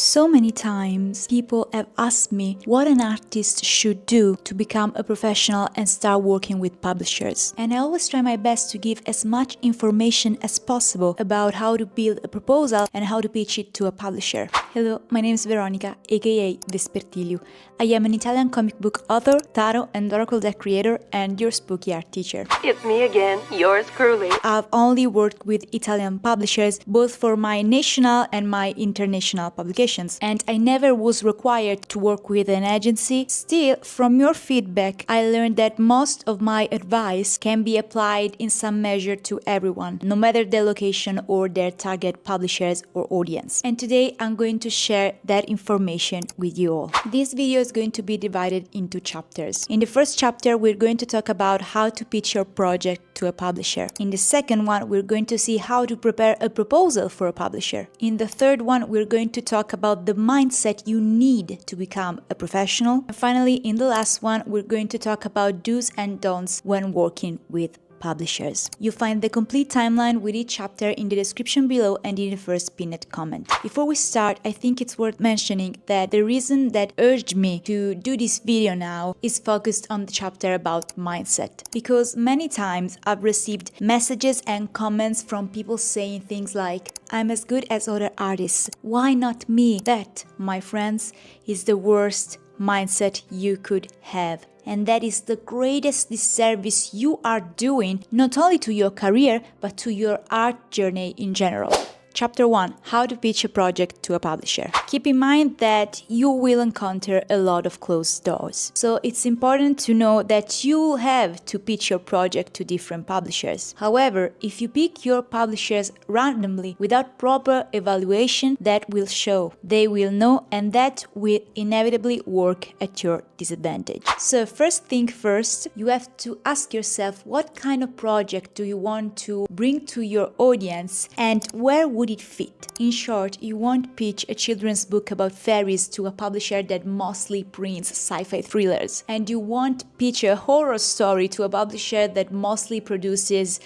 So many times people have asked me what an artist should do to become a professional and start working with publishers. And I always try my best to give as much information as possible about how to build a proposal and how to pitch it to a publisher. Hello, my name is Veronica, aka Vespertilio. I am an Italian comic book author, tarot and oracle deck creator, and your spooky art teacher. It's me again, yours truly. I've only worked with Italian publishers, both for my national and my international publications, and I never was required to work with an agency. Still, from your feedback, I learned that most of my advice can be applied in some measure to everyone, no matter their location or their target publishers or audience. And today I'm going to share that information with you all. This video is going to be divided into chapters. In the first chapter, we're going to talk about how to pitch your project to a publisher. In the second one, we're going to see how to prepare a proposal for a publisher. In the third one, we're going to talk about the mindset you need to become a professional. And finally, in the last one, we're going to talk about do's and don'ts when working with publishers. You'll find the complete timeline with each chapter in the description below and in the first pinned comment. Before we start, I think it's worth mentioning that the reason that urged me to do this video now is focused on the chapter about mindset. Because many times I've received messages and comments from people saying things like, "I'm as good as other artists. Why not me?" That, my friends, is the worst mindset you could have. And that is the greatest disservice you are doing, not only to your career, but to your art journey in general. Chapter 1. How to pitch a project to a publisher. Keep in mind that you will encounter a lot of closed doors. So it's important to know that you have to pitch your project to different publishers. However, if you pick your publishers randomly without proper evaluation, that will show. They will know, and that will inevitably work at your disadvantage. So first thing first, you have to ask yourself what kind of project do you want to bring to your audience and where would it fit? In short, you won't pitch a children's book about fairies to a publisher that mostly prints sci-fi thrillers, and you won't pitch a horror story to a publisher that mostly produces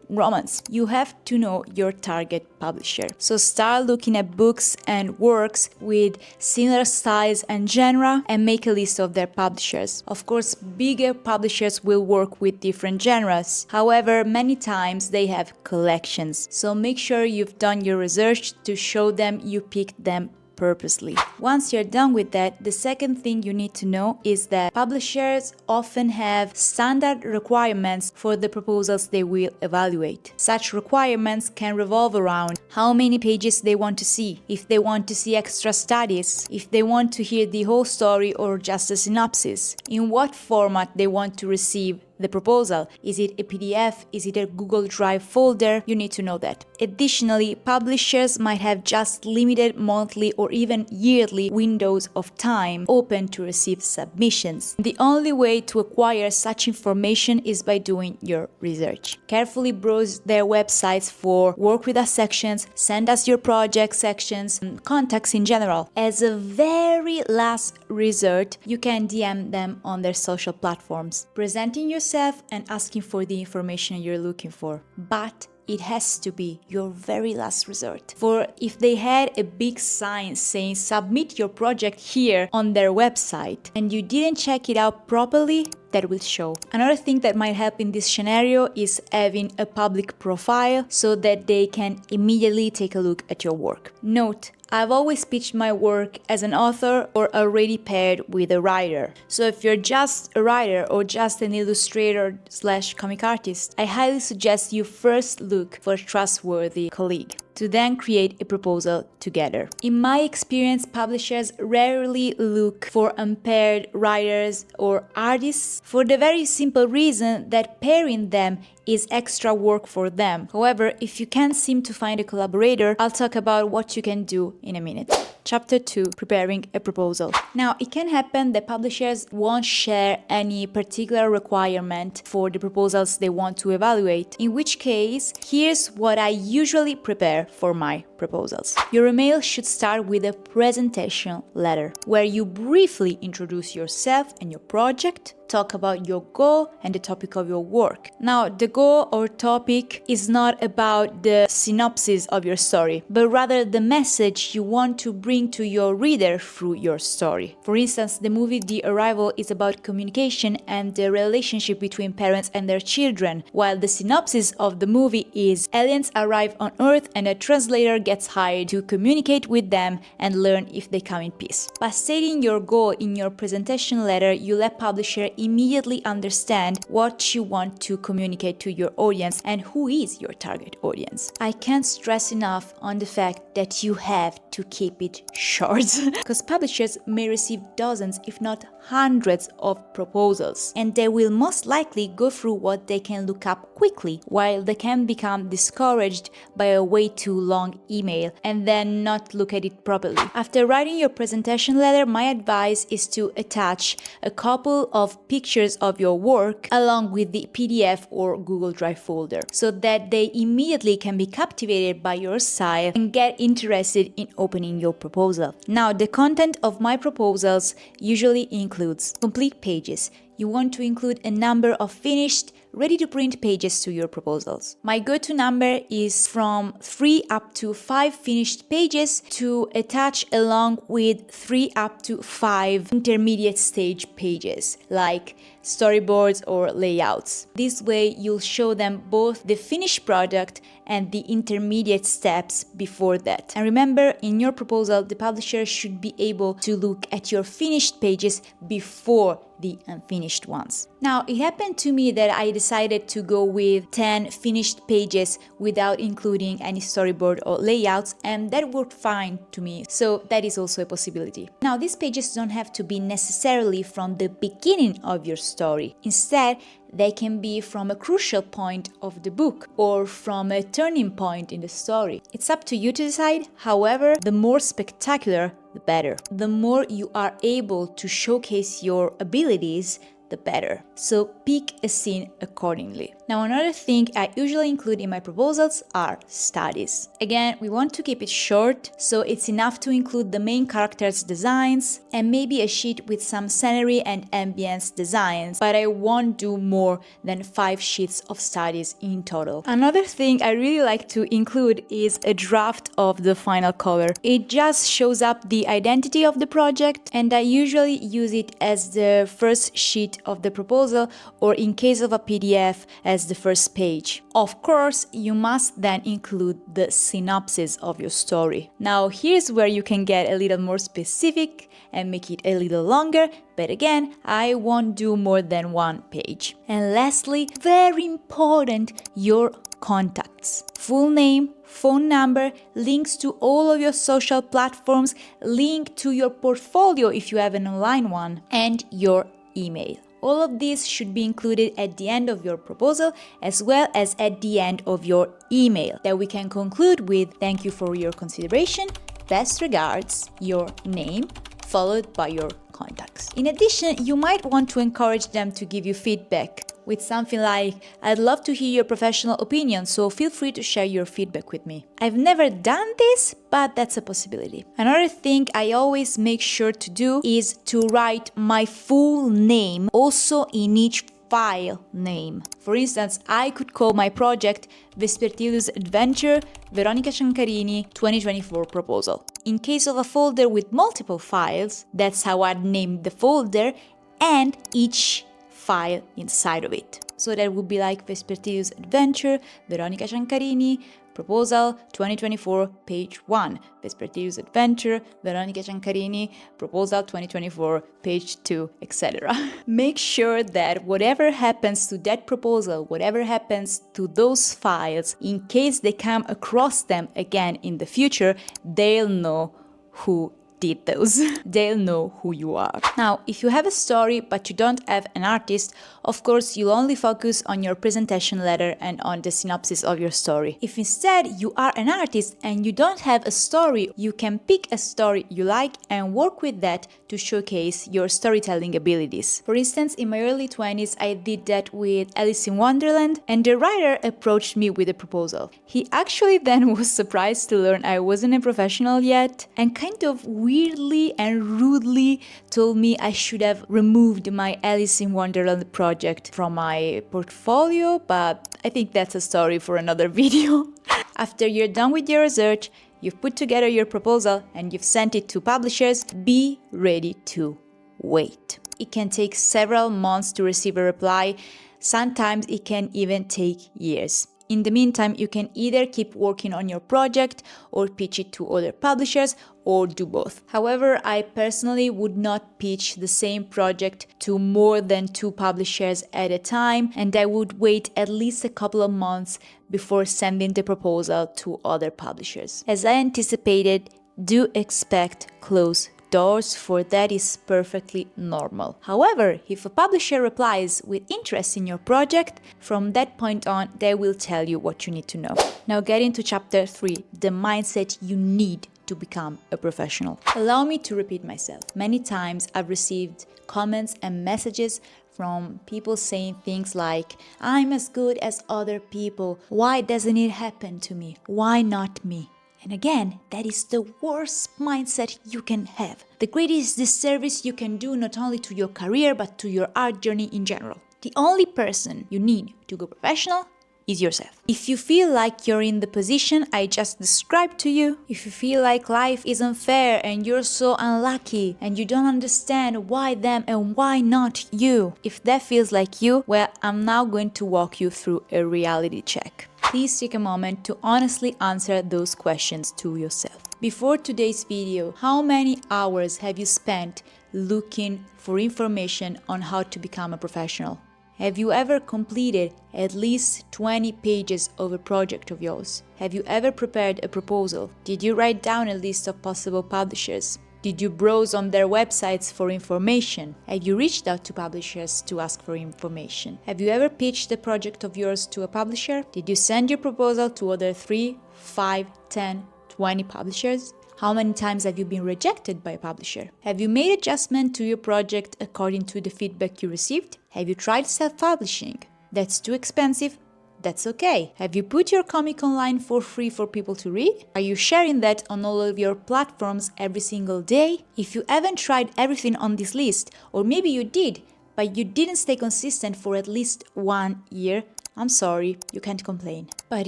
romance. You have to know your target publisher. So start looking at books and works with similar styles and genre and make a list of their publishers. Of course, bigger publishers will work with different genres. However, many times they have collections. So make sure you've done your research to show them you picked them purposely. Once you're done with that, the second thing you need to know is that publishers often have standard requirements for the proposals they will evaluate. Such requirements can revolve around how many pages they want to see, if they want to see extra studies, if they want to hear the whole story or just a synopsis, in what format they want to receive the proposal. Is it a PDF? Is it a Google Drive folder? You need to know that. Additionally, publishers might have just limited monthly or even yearly windows of time open to receive submissions. The only way to acquire such information is by doing your research. Carefully browse their websites for work with us sections, send us your project sections, and contacts in general. As a very last resort, you can DM them on their social platforms, presenting yourself and asking for the information you're looking for. But it has to be your very last resort. For if they had a big sign saying submit your project here on their website and you didn't check it out properly, that will show. Another thing that might help in this scenario is having a public profile so that they can immediately take a look at your work. Note, I've always pitched my work as an author or already paired with a writer. So if you're just a writer or just an illustrator/comic artist, I highly suggest you first look for a trustworthy colleague to then create a proposal together. In my experience, publishers rarely look for unpaired writers or artists for the very simple reason that pairing them is extra work for them. However, if you can't seem to find a collaborator, I'll talk about what you can do in a minute. Chapter 2. Preparing a proposal. Now, it can happen that publishers won't share any particular requirement for the proposals they want to evaluate, in which case, here's what I usually prepare for my proposals. Your email should start with a presentation letter, where you briefly introduce yourself and your project, talk about your goal and the topic of your work. Now, the goal or topic is not about the synopsis of your story, but rather the message you want to bring to your reader through your story. For instance, the movie The Arrival is about communication and the relationship between parents and their children, while the synopsis of the movie is aliens arrive on Earth and a translator gets hired to communicate with them and learn if they come in peace. By stating your goal in your presentation letter, you let publisher immediately understand what you want to communicate to your audience and who is your target audience. I can't stress enough on the fact that you have to keep it short because publishers may receive dozens if not hundreds of proposals, and they will most likely go through what they can look up quickly, while they can become discouraged by a way too long email and then not look at it properly. After writing your presentation letter, my advice is to attach a couple of pictures of your work along with the PDF or Google Drive folder so that they immediately can be captivated by your style and get interested in opening your proposal. Now, the content of my proposals usually includes complete pages. You want to include a number of finished, ready-to-print pages to your proposals. My go-to number is from 3 up to 5 finished pages to attach along with 3 up to 5 intermediate stage pages, like storyboards or layouts. This way, you'll show them both the finished product and the intermediate steps before that. And remember, in your proposal, the publisher should be able to look at your finished pages before the unfinished ones. Now, it happened to me that I decided to go with 10 finished pages without including any storyboard or layouts, and that worked fine to me, so that is also a possibility. Now, these pages don't have to be necessarily from the beginning of your story. Instead, they can be from a crucial point of the book or from a turning point in the story. It's up to you to decide. However, the more spectacular, the better. The more you are able to showcase your abilities, the better. So pick a scene accordingly. Now, another thing I usually include in my proposals are studies. Again, we want to keep it short, so it's enough to include the main characters' designs and maybe a sheet with some scenery and ambience designs, but I won't do more than 5 sheets of studies in total. Another thing I really like to include is a draft of the final cover. It just shows up the identity of the project, and I usually use it as the first sheet of the proposal, or in case of a PDF, as the first page. Of course, you must then include the synopsis of your story. Now, here's where you can get a little more specific and make it a little longer, but again, I won't do more than 1 page. And lastly, very important, your contacts. Full name, phone number, links to all of your social platforms, link to your portfolio if you have an online one, and your email. All of these should be included at the end of your proposal as well as at the end of your email that we can conclude with "Thank you for your consideration, best regards, your name," followed by your contacts. In addition, you might want to encourage them to give you feedback with something like, "I'd love to hear your professional opinion, so feel free to share your feedback with me." I've never done this, but that's a possibility. Another thing I always make sure to do is to write my full name also in each file name. For instance, I could call my project Vespertilius Adventure Veronica Ciancarini 2024 Proposal. In case of a folder with multiple files, that's how I'd name the folder and each file inside of it. So that would be like Vespertilius Adventure, Veronica Ciancarini, Proposal 2024, page 1. Vespertilius Adventure, Veronica Ciancarini, Proposal 2024, page 2, etc. Make sure that whatever happens to that proposal, whatever happens to those files, in case they come across them again in the future, they'll know who did those. They'll know who you are. Now, if you have a story but you don't have an artist, of course you'll only focus on your presentation letter and on the synopsis of your story. If instead you are an artist and you don't have a story, you can pick a story you like and work with that to showcase your storytelling abilities. For instance, in my early 20s, I did that with Alice in Wonderland, and the writer approached me with a proposal. He actually then was surprised to learn I wasn't a professional yet and kind of weirdly and rudely told me I should have removed my Alice in Wonderland project from my portfolio, but I think that's a story for another video. After you're done with your research, you've put together your proposal and you've sent it to publishers, be ready to wait. It can take several months to receive a reply. Sometimes it can even take years. In the meantime, you can either keep working on your project or pitch it to other publishers or do both. However, I personally would not pitch the same project to more than 2 publishers at a time, and I would wait at least a couple of months before sending the proposal to other publishers. As I anticipated, do expect closed doors, for that is perfectly normal. However, if a publisher replies with interest in your project, from that point on, they will tell you what you need to know. Now getting to chapter 3, the mindset you need to become a professional. Allow me to repeat myself. Many times I've received comments and messages from people saying things like, I'm as good as other people, why doesn't it happen to me? Why not me? And again, that is the worst mindset you can have. The greatest disservice you can do not only to your career but to your art journey in general. The only person you need to go professional is yourself. If you feel like you're in the position I just described to you, if you feel like life is unfair and you're so unlucky and you don't understand why them and why not you, if that feels like you, well, I'm now going to walk you through a reality check. Please take a moment to honestly answer those questions to yourself. Before today's video, how many hours have you spent looking for information on how to become a professional? Have you ever completed at least 20 pages of a project of yours? Have you ever prepared a proposal? Did you write down a list of possible publishers? Did you browse on their websites for information? Have you reached out to publishers to ask for information? Have you ever pitched a project of yours to a publisher? Did you send your proposal to other 3, 5, 10, 20 publishers? How many times have you been rejected by a publisher? Have you made adjustment to your project according to the feedback you received? Have you tried self-publishing? That's too expensive? That's okay. Have you put your comic online for free for people to read? Are you sharing that on all of your platforms every single day? If you haven't tried everything on this list, or maybe you did, but you didn't stay consistent for at least 1 year, I'm sorry, you can't complain. But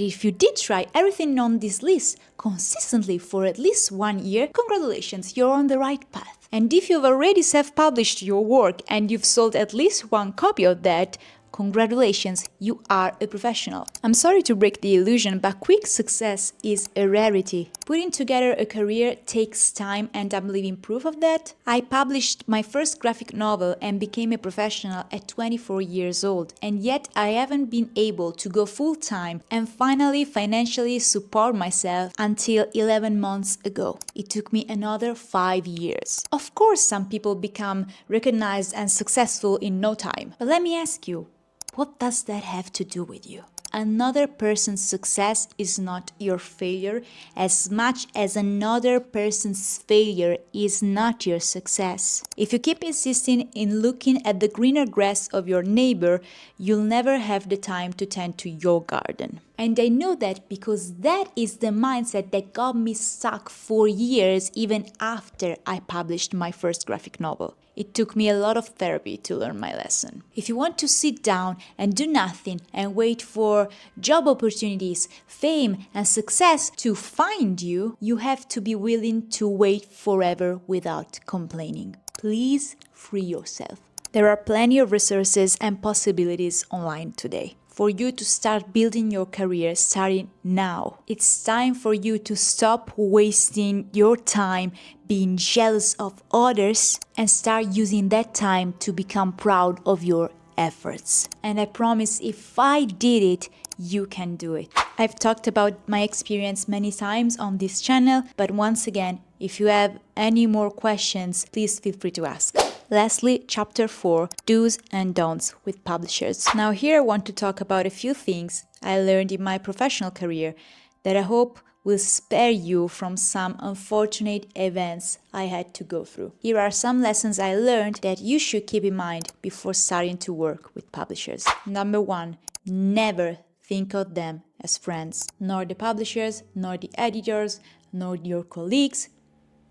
if you did try everything on this list consistently for at least 1 year, congratulations, you're on the right path. And if you've already self-published your work and you've sold at least 1 copy of that, congratulations, you are a professional. I'm sorry to break the illusion, but quick success is a rarity. Putting together a career takes time, and I'm living proof of that. I published my first graphic novel and became a professional at 24 years old, and yet I haven't been able to go full-time and finally financially support myself until 11 months ago. It took me another 5 years. Of course, some people become recognized and successful in no time, but let me ask you, what does that have to do with you? Another person's success is not your failure as much as another person's failure is not your success. If you keep insisting in looking at the greener grass of your neighbor, you'll never have the time to tend to your garden. And I know that because that is the mindset that got me stuck for years even after I published my first graphic novel. It took me a lot of therapy to learn my lesson. If you want to sit down and do nothing and wait for job opportunities, fame, and success to find you, you have to be willing to wait forever without complaining. Please free yourself. There are plenty of resources and possibilities online today for you to start building your career starting now. It's time for you to stop wasting your time being jealous of others and start using that time to become proud of your efforts. And I promise if I did it, you can do it. I've talked about my experience many times on this channel, but once again, if you have any more questions, please feel free to ask. Lastly, chapter 4, do's and don'ts with publishers. Now here I want to talk about a few things I learned in my professional career that I hope will spare you from some unfortunate events I had to go through. Here are some lessons I learned that you should keep in mind before starting to work with publishers. Number 1, never think of them as friends, nor the publishers, nor the editors, nor your colleagues.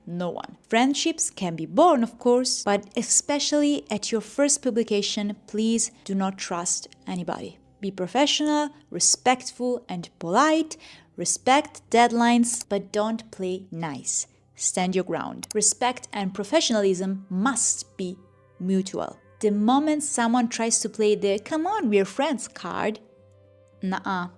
No one. Friendships can be born, of course, but especially at your first publication, please do not trust anybody. Be professional, respectful, and polite. Respect deadlines, but don't play nice. Stand your ground. Respect and professionalism must be mutual. The moment someone tries to play the "come on, we're friends" card, nuh-uh.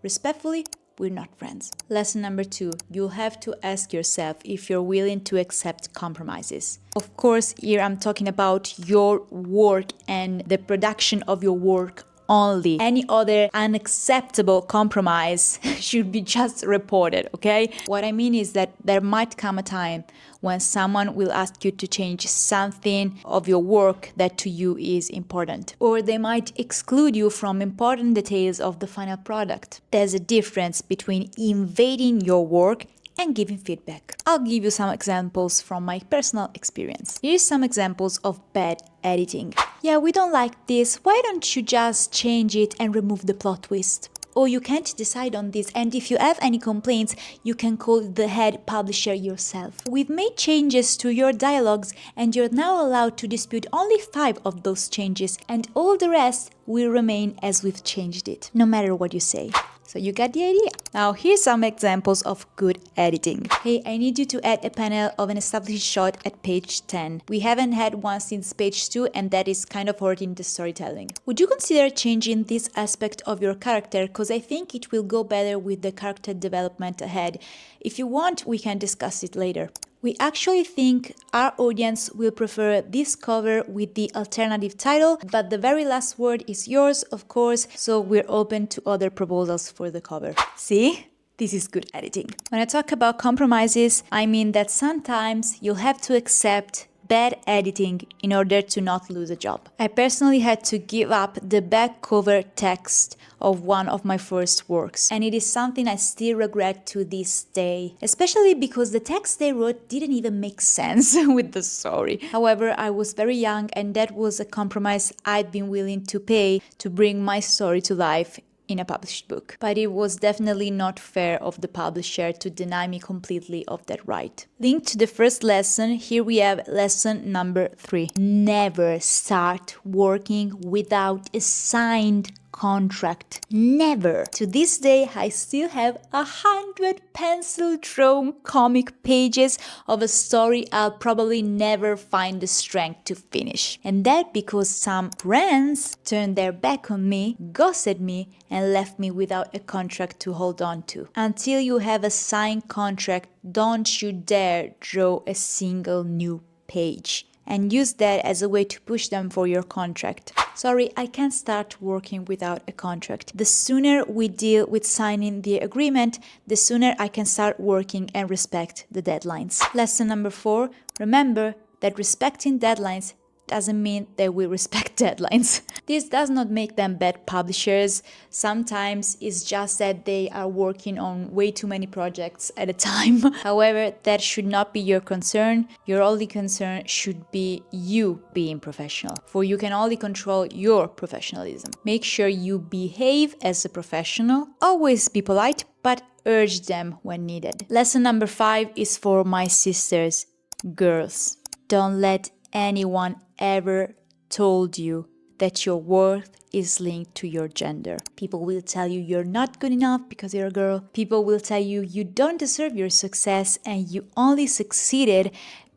Respectfully, we're not friends. Lesson number 2. You'll have to ask yourself if you're willing to accept compromises. Of course, here I'm talking about your work and the production of your work only. Any other unacceptable compromise should be just reported, okay? What I mean is that there might come a time when someone will ask you to change something of your work that to you is important. Or they might exclude you from important details of the final product. There's a difference between invading your work and giving feedback. I'll give you some examples from my personal experience. Here's some examples of bad editing. Yeah, we don't like this. Why don't you just change it and remove the plot twist? Or you can't decide on this, and if you have any complaints, you can call the head publisher yourself. We've made changes to your dialogues, and you're now allowed to dispute only 5 of those changes, and all the rest will remain as we've changed it, no matter what you say. So you got the idea. Now here's some examples of good editing. Hey, I need you to add a panel of an established shot at page 10. We haven't had one since page 2, and that is kind of hurting the storytelling. Would you consider changing this aspect of your character? Because I think it will go better with the character development ahead. If you want, we can discuss it later. We actually think our audience will prefer this cover with the alternative title, but the very last word is yours, of course, so we're open to other proposals for the cover. See? This is good editing. When I talk about compromises, I mean that sometimes you'll have to accept bad editing in order to not lose a job. I personally had to give up the back cover text of one of my first works, and it is something I still regret to this day, especially because the text they wrote didn't even make sense with the story. However, I was very young, and that was a compromise I'd been willing to pay to bring my story to life in a published book. But it was definitely not fair of the publisher to deny me completely of that right. Linked to the first lesson, here we have lesson number 3. Never start working without a signed contract. Never. To this day, I still have 100 pencil-drawn comic pages of a story I'll probably never find the strength to finish. And that because some friends turned their back on me, ghosted me, and left me without a contract to hold on to. Until you have a signed contract, don't you dare draw a single new page, and use that as a way to push them for your contract. Sorry, I can't start working without a contract. The sooner we deal with signing the agreement, the sooner I can start working and respect the deadlines. Lesson number 4, remember that respecting deadlines doesn't mean they will respect deadlines. This does not make them bad publishers. Sometimes it's just that they are working on way too many projects at a time. However, that should not be your concern. Your only concern should be you being professional, for you can only control your professionalism. Make sure you behave as a professional. Always be polite, but urge them when needed. Lesson number 5 is for my sisters. Girls, don't let anyone ever told you that your worth is linked to your gender. People will tell you you're not good enough because you're a girl. People will tell you you don't deserve your success and you only succeeded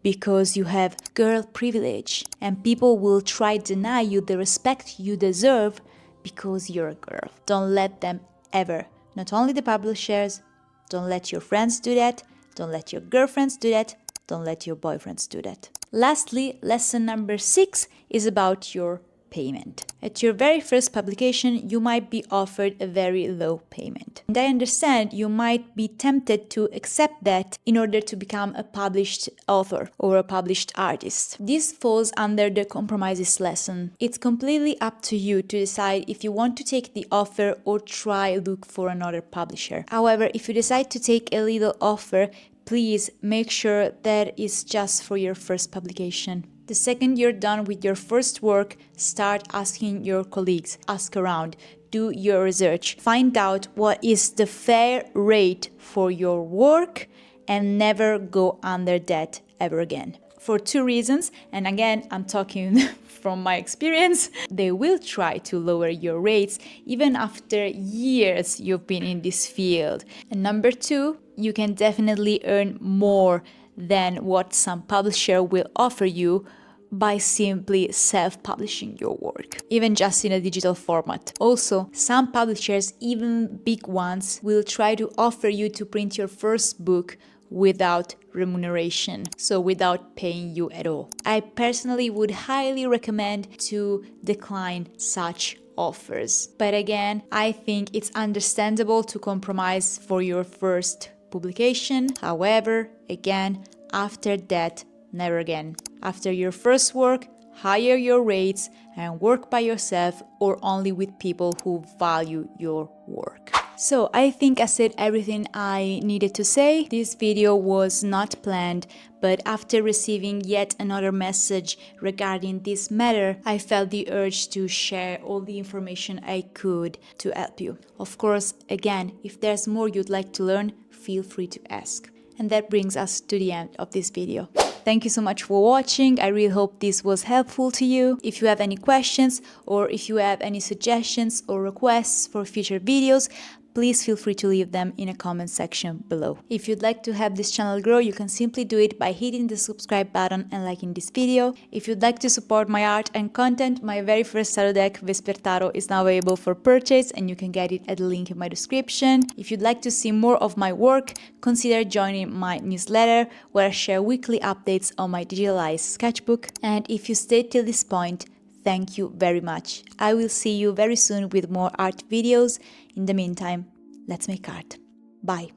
because you have girl privilege. And people will try to deny you the respect you deserve because you're a girl. Don't let them ever. Not only the publishers, don't let your friends do that. Don't let your girlfriends do that. Don't let your boyfriends do that. Lastly, lesson number 6 is about your payment. At your very first publication, you might be offered a very low payment. And I understand you might be tempted to accept that in order to become a published author or a published artist. This falls under the compromises lesson. It's completely up to you to decide if you want to take the offer or try look for another publisher. However, if you decide to take a little offer, please make sure that it's just for your first publication. The second you're done with your first work, start asking your colleagues, ask around, do your research, find out what is the fair rate for your work and never go under debt ever again. For two reasons, and again, I'm talking from my experience, they will try to lower your rates even after years you've been in this field. And number two, you can definitely earn more than what some publisher will offer you by simply self-publishing your work, even just in a digital format. Also, some publishers, even big ones, will try to offer you to print your first book without remuneration, so without paying you at all. I personally would highly recommend to decline such offers. But again, I think it's understandable to compromise for your first publication. However, again, after that, never again. After your first work, higher your rates and work by yourself or only with people who value your work. So I think I said everything I needed to say. This video was not planned, but after receiving yet another message regarding this matter, I felt the urge to share all the information I could to help you. Of course, again, if there's more you'd like to learn, feel free to ask. And that brings us to the end of this video. Thank you so much for watching. I really hope this was helpful to you. If you have any questions or if you have any suggestions or requests for future videos, please feel free to leave them in a comment section below. If you'd like to help this channel grow, you can simply do it by hitting the subscribe button and liking this video. If you'd like to support my art and content, my very first tarot deck, Vespertaro, is now available for purchase and you can get it at the link in my description. If you'd like to see more of my work, consider joining my newsletter where I share weekly updates on my digitalized sketchbook. And if you stayed till this point, thank you very much. I will see you very soon with more art videos. In the meantime, let's make art. Bye.